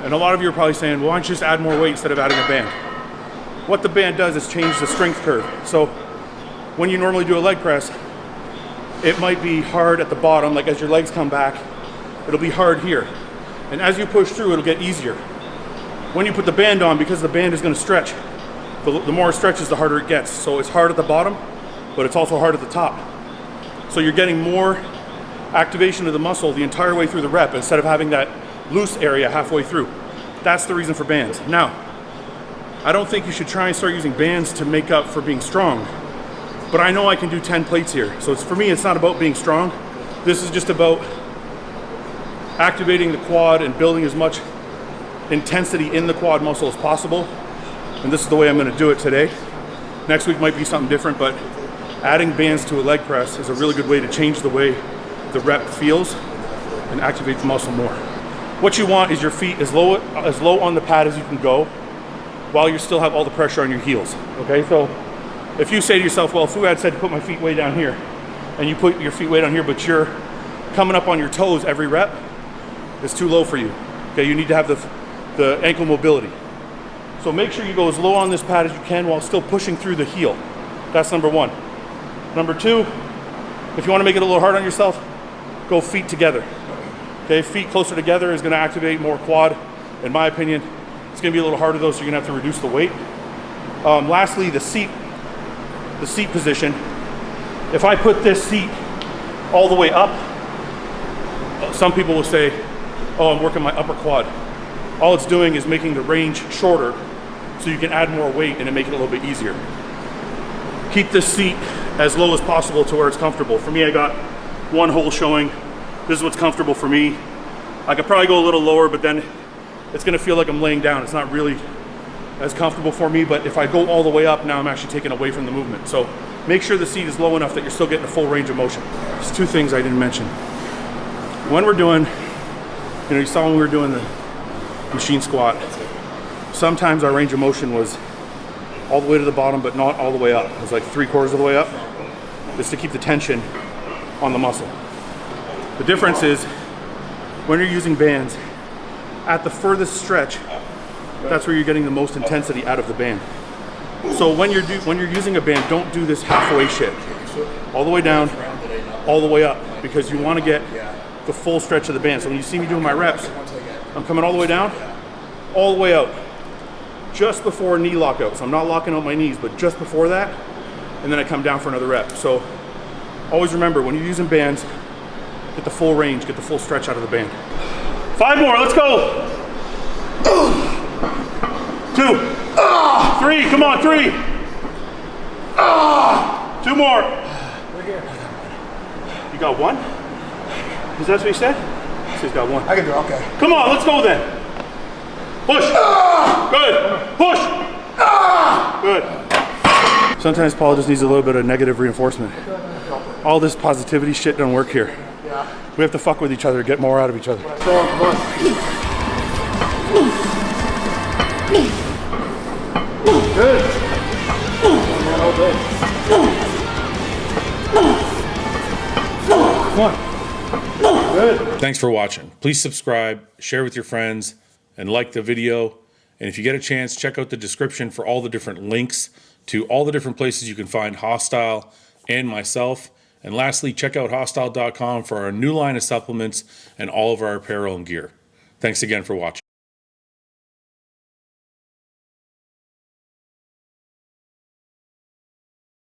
And a lot of you are probably saying, well, why don't you just add more weight instead of adding a band? What the band does is change the strength curve. So when you normally do a leg press, it might be hard at the bottom, like as your legs come back, it'll be hard here. And as you push through, it'll get easier. When you put the band on, because the band is gonna stretch, the more it stretches, the harder it gets. So it's hard at the bottom, but it's also hard at the top. So you're getting more activation of the muscle the entire way through the rep instead of having that loose area halfway through. That's the reason for bands. Now, I don't think you should try and start using bands to make up for being strong, but I know I can do 10 plates here. So for me, it's not about being strong. This is just about activating the quad and building as much intensity in the quad muscle as possible. And this is the way I'm gonna do it today. Next week might be something different, but adding bands to a leg press is a really good way to change the way the rep feels and activate the muscle more. What you want is your feet as low on the pad as you can go while you still have all the pressure on your heels, okay? So if you say to yourself, well, Fouad said to put my feet way down here, and you put your feet way down here, but you're coming up on your toes every rep, it's too low for you, okay? You need to have the ankle mobility. So make sure you go as low on this pad as you can while still pushing through the heel. That's number one. Number two, if you want to make it a little hard on yourself, go feet together. Okay, feet closer together is going to activate more quad. In my opinion, it's going to be a little harder though, so you're going to have to reduce the weight. Lastly, the seat position. If I put this seat all the way up, some people will say, oh, I'm working my upper quad. All it's doing is making the range shorter so you can add more weight and make it a little bit easier. Keep this seat as low as possible to where it's comfortable. For me, I got one hole showing. This is what's comfortable for me. I could probably go a little lower, but then it's gonna feel like I'm laying down. It's not really as comfortable for me, but if I go all the way up, now I'm actually taking away from the movement. So make sure the seat is low enough that you're still getting a full range of motion. There's two things I didn't mention. When we're doing, you saw when we were doing the machine squat, sometimes our range of motion was all the way to the bottom, but not all the way up. It was like 3/4 of the way up, just to keep the tension on the muscle. The difference is when you're using bands, at the furthest stretch, that's where you're getting the most intensity out of the band. So when you're using a band, don't do this halfway shit. All the way down, all the way up, because you want to get the full stretch of the band. So when you see me doing my reps, I'm coming all the way down, all the way out, just before knee lockout. So I'm not locking out my knees, but just before that, and then I come down for another rep. So always remember, when you're using bands, get the full range, get the full stretch out of the band. 5 more, let's go. 2, 3, come on, 3. 2 more. You got 1? Is that what he said? He says he's got 1. I can do it, okay. Come on, let's go then. Push. Good. Push. Good. Sometimes Paul just needs a little bit of negative reinforcement. All this positivity shit don't work here. We have to fuck with each other, get more out of each other. Good. Come on. Good. Thanks for watching. Please subscribe, share with your friends, and like the video. And if you get a chance, check out the description for all the different links to all the different places you can find Hostile and myself. And lastly, check out hostile.com for our new line of supplements and all of our apparel and gear. Thanks again for watching.